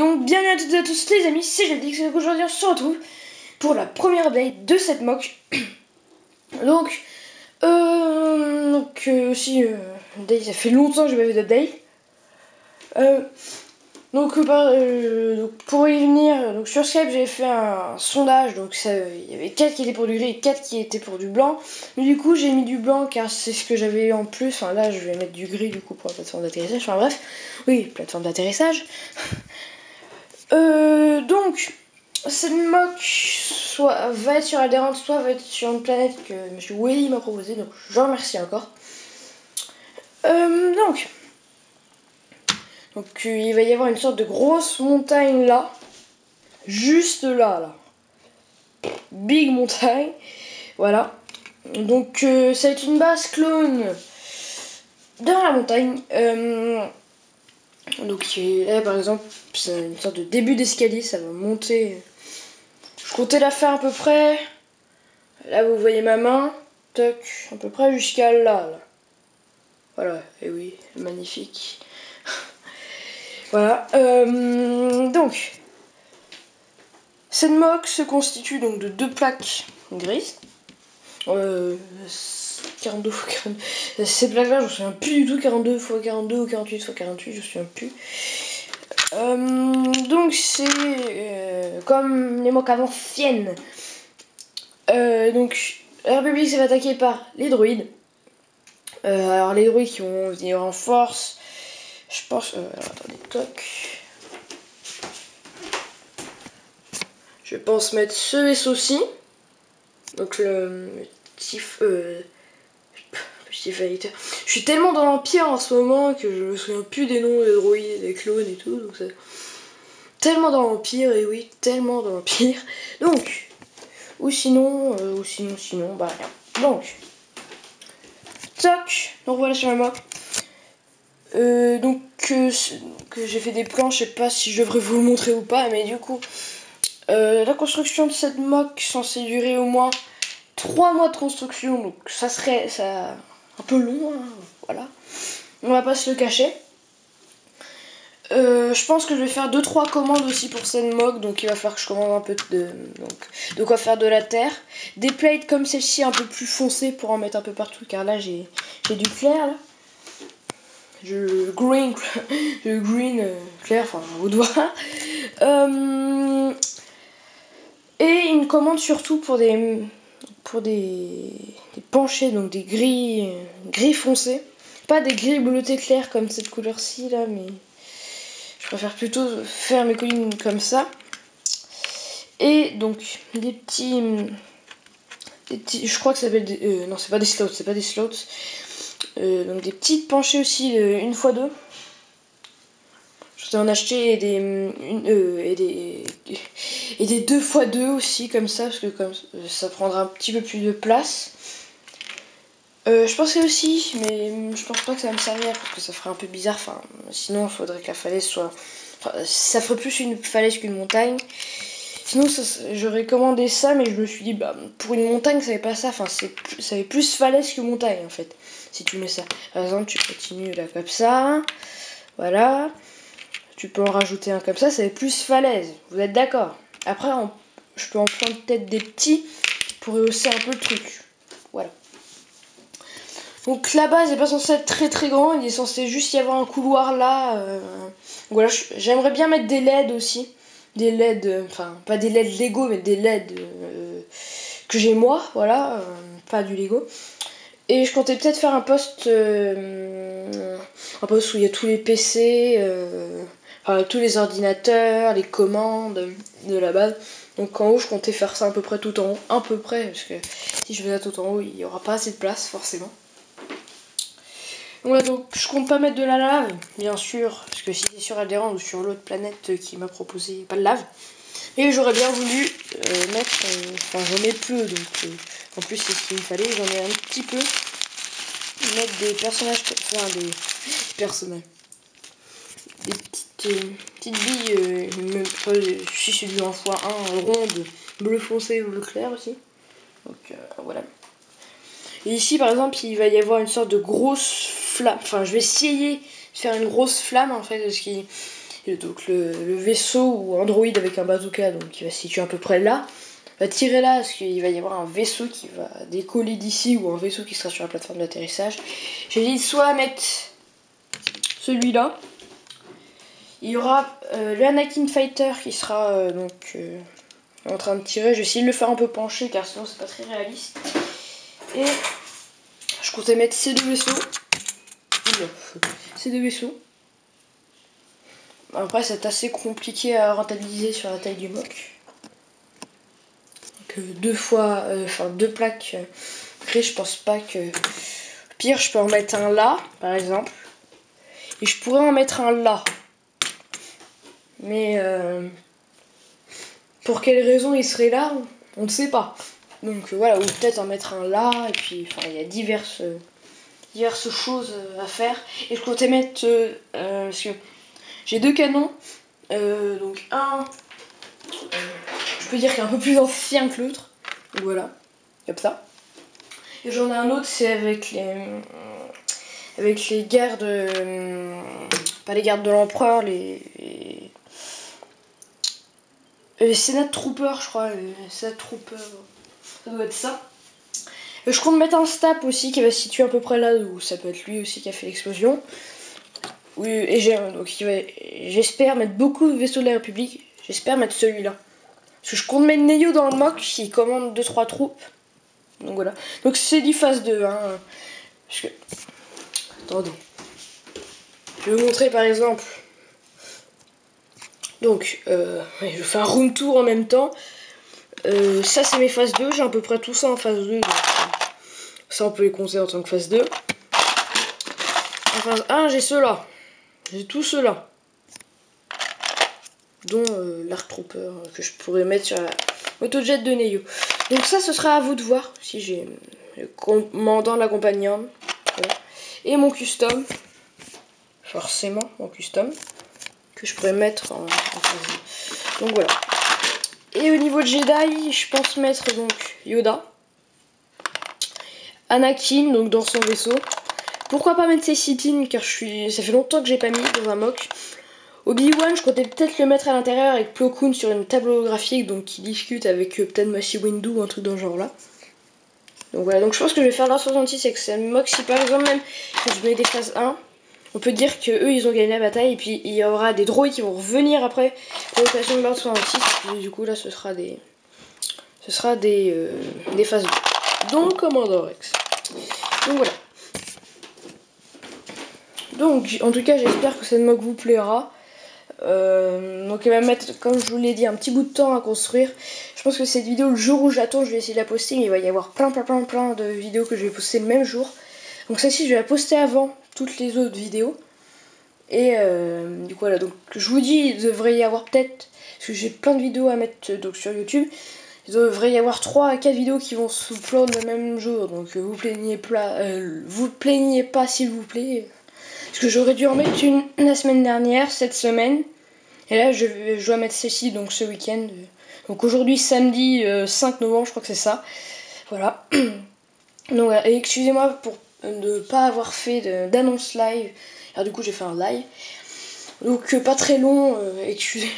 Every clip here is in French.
donc bienvenue à toutes et à tous les amis, c'est Jadix et aujourd'hui on se retrouve pour la première update de cette mock. Donc, ça fait longtemps que j'ai pas fait d'update. Donc pour y venir, donc sur Skype j'avais fait un sondage, donc il y avait 4 qui étaient pour du gris et 4 qui étaient pour du blanc. Mais du coup j'ai mis du blanc car c'est ce que j'avais en plus, enfin là je vais mettre du gris du coup pour la plateforme d'atterrissage, enfin bref, oui, plateforme d'atterrissage. Donc cette mock va être sur Alderaan, soit va être sur une planète que monsieur Willy m'a proposé, donc je remercie encore. Donc il va y avoir une sorte de grosse montagne là, juste là. Big montagne, voilà. Donc ça va être une base clone dans la montagne. Donc là par exemple, c'est une sorte de début d'escalier, ça va monter. Je comptais la faire à peu près. Là vous voyez ma main, toc, à peu près jusqu'à là. Voilà, et oui, magnifique. Voilà, donc cette mock se constitue donc de 2 plaques grises. 42 x 42. Ces plaques-là, je me souviens plus du tout, 42 x 42 ou 48 x 48, je me souviens plus. Donc c'est comme les mocks anciennes. Donc la République s'est fait attaquer par les droïdes. Alors les droïdes qui vont venir en force. Je pense. Alors, attendez, toc. Je pense mettre ce vaisseau-ci. Donc le petit fighter. Je suis tellement dans l'Empire en ce moment que je me souviens plus des noms des droïdes, des clones et tout. Donc c'est tellement dans l'Empire, et oui, tellement dans l'Empire. Donc, ou sinon, bah rien. Donc, toc. Donc voilà sur ma map. Donc que j'ai fait des plans, je sais pas si je devrais vous le montrer ou pas, mais du coup la construction de cette mock censée durer au moins 3 mois de construction, donc ça serait un peu long, hein, voilà, on va pas se le cacher. Je pense que je vais faire 2-3 commandes aussi pour cette mock, donc il va falloir que je commande un peu de quoi faire de la terre, des plates comme celle-ci un peu plus foncées pour en mettre un peu partout, car là j'ai du clair là. Je green clair, enfin au doigt. Et une commande surtout pour des penchés, donc des gris foncés. Pas des gris bleutés clairs comme cette couleur-ci là, mais je préfère plutôt faire mes collines comme ça. Et donc des petits je crois que ça s'appelle des, non c'est pas des slots, donc des petites penchées aussi, 1x2. Je vais en acheter des 2x2 aussi comme ça, parce que comme ça prendra un petit peu plus de place. Je pensais aussi, mais je pense pas que ça va me servir parce que ça ferait un peu bizarre. Enfin, sinon il faudrait que la falaise soit, enfin, ça ferait plus une falaise qu'une montagne. Sinon j'aurais commandé ça, mais je me suis dit bah pour une montagne ça fait pas ça, enfin ça fait plus falaise que montagne en fait. Si tu mets ça, par exemple tu continues là comme ça, voilà. Tu peux en rajouter un comme ça fait plus falaise, vous êtes d'accord? Après je peux en prendre peut-être des petits pour rehausser un peu le truc. Voilà. Donc la base n'est pas censée être très grand, il est censé juste y avoir un couloir là. Voilà, j'aimerais bien mettre des LED aussi. Des LED, enfin pas des LED Lego, mais des LED que j'ai moi, voilà, pas du Lego. Et je comptais peut-être faire un poste où il y a tous les PC, enfin, tous les ordinateurs, les commandes de la base. Donc en haut je comptais faire ça à peu près tout en haut, à peu près, parce que si je fais ça tout en haut il n'y aura pas assez de place forcément. Voilà, donc je compte pas mettre de la lave, bien sûr, parce que si c'est sur Alderaan ou sur l'autre planète qui m'a proposé pas de lave. Et j'aurais bien voulu mettre, enfin j'en ai peu, donc en plus c'est ce qu'il me fallait, j'en ai un petit peu. Mettre des personnages, enfin des personnages, des petites billes, même pas si c'est du 1x1, ronde, bleu foncé, bleu clair aussi. Donc voilà. Et ici par exemple il va y avoir une sorte de grosse flamme, enfin je vais essayer de faire une grosse flamme en fait, parce qu'il Et donc le vaisseau ou Android avec un bazooka, donc qui va se situer à peu près là, va tirer là parce qu'il va y avoir un vaisseau qui va décoller d'ici ou un vaisseau qui sera sur la plateforme d'atterrissage. J'ai dit soit mettre celui-là. Il y aura le Anakin Fighter qui sera en train de tirer. Je vais essayer de le faire un peu pencher car sinon c'est pas très réaliste. Et je comptais mettre ces deux vaisseaux. Ces deux vaisseaux. Après c'est assez compliqué à rentabiliser sur la taille du mock. Donc deux plaques créées, je pense pas que... Pire, je peux en mettre un là, par exemple. Et je pourrais en mettre un là. Mais pour quelle raison il serait là, on ne sait pas. Donc voilà, ou peut-être en mettre un là, et puis enfin il y a diverses choses à faire. Et je comptais mettre, parce que j'ai deux canons, donc un, je peux dire qu'il est un peu plus ancien que l'autre, donc voilà, comme ça. Et j'en ai un autre, c'est avec les gardes, pas les gardes de l'empereur, les Senate Troopers, je crois, les Senate Troopers, ça doit être ça. Je compte mettre un Stap aussi qui va se situer à peu près là où ça peut être lui aussi qui a fait l'explosion. Oui, et j'espère mettre beaucoup de vaisseaux de la République, j'espère mettre celui-là. Parce que je compte mettre Neyo dans le mock qui commande 2-3 troupes. Donc voilà. Donc c'est du phase 2. Hein. Parce que... Attendez. Je vais vous montrer par exemple. Donc, je fais un room tour en même temps. Ça, c'est mes phases 2. J'ai à peu près tout ça en phase 2. Donc, ça, on peut les compter en tant que phase 2. En phase 1, j'ai ceux-là. J'ai tout ceux-là. Dont l'Arc Trooper que je pourrais mettre sur la motojet de Neyo. Donc ça, ce sera à vous de voir. Si j'ai le commandant de la compagnie. Voilà. Et mon custom. Forcément, mon custom. Que je pourrais mettre en phase 2. Donc voilà. Et au niveau de Jedi, je pense mettre donc Yoda. Anakin, donc dans son vaisseau. Pourquoi pas mettre Cécitine, car ça fait longtemps que j'ai pas mis dans un mock. Obi-Wan, je comptais peut-être le mettre à l'intérieur avec Plo Koon sur une table holographique, donc qui discute avec peut-être Mace Windu ou un truc dans ce genre là. Donc voilà, donc je pense que je vais faire l'Ordre 66 avec ce mock. Si par exemple même que je mets des phases 1, on peut dire que eux ils ont gagné la bataille et puis il y aura des droïdes qui vont revenir après pour l'occasion de l'Ordre 66 et du coup là ce sera des phases 2. Donc Commandant Rex. Donc voilà. Donc en tout cas j'espère que cette mock vous plaira. Donc elle va mettre, comme je vous l'ai dit, un petit bout de temps à construire. Je pense que cette vidéo, le jour où j'attends, je vais essayer de la poster, mais il va y avoir plein de vidéos que je vais poster le même jour. Donc celle-ci je vais la poster avant toutes les autres vidéos. Et du coup voilà, donc je vous dis, il devrait y avoir peut-être, parce que j'ai plein de vidéos à mettre donc, sur YouTube, il devrait y avoir 3 à 4 vidéos qui vont se upload le même jour. Donc vous plaignez pas s'il vous plaît. Parce que j'aurais dû en mettre une la semaine dernière, cette semaine. Et là, je dois mettre celle-ci, donc ce week-end. Donc aujourd'hui, samedi 5 novembre, je crois que c'est ça. Voilà. Donc voilà, et excusez-moi pour ne pas avoir fait d'annonce live. Alors du coup, j'ai fait un live. Donc pas très long, excusez.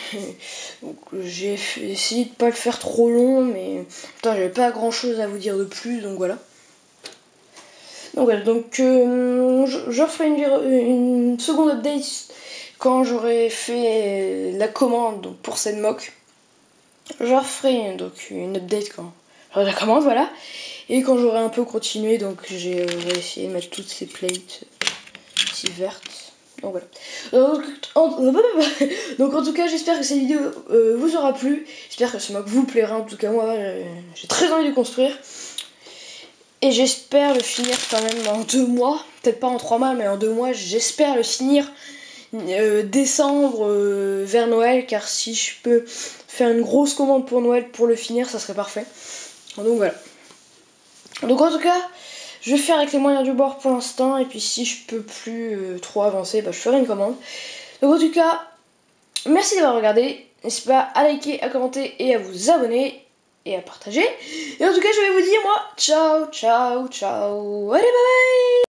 Donc j'ai essayé de pas le faire trop long, mais putain, j'avais pas grand-chose à vous dire de plus, donc voilà. Donc voilà, donc je referai une seconde update quand j'aurai fait la commande donc, pour cette mock. Je referai donc une update quand j'aurai la commande, voilà. Et quand j'aurai un peu continué, donc j'ai essayé de mettre toutes ces plates ici vertes. Donc voilà. Donc en tout cas, j'espère que cette vidéo vous aura plu. J'espère que ce mock vous plaira. En tout cas, moi, j'ai très envie de construire. Et j'espère le finir quand même en 2 mois. Peut-être pas en 3 mois, mais en 2 mois. J'espère le finir décembre vers Noël. Car si je peux faire une grosse commande pour Noël pour le finir, ça serait parfait. Donc voilà. Donc en tout cas, je vais faire avec les moyens du bord pour l'instant. Et puis si je peux plus trop avancer, bah, je ferai une commande. Donc en tout cas, merci d'avoir regardé. N'hésitez pas à liker, à commenter et à vous abonner. Et à partager. Et en tout cas, je vais vous dire, moi, ciao, ciao, ciao. Allez, bye bye.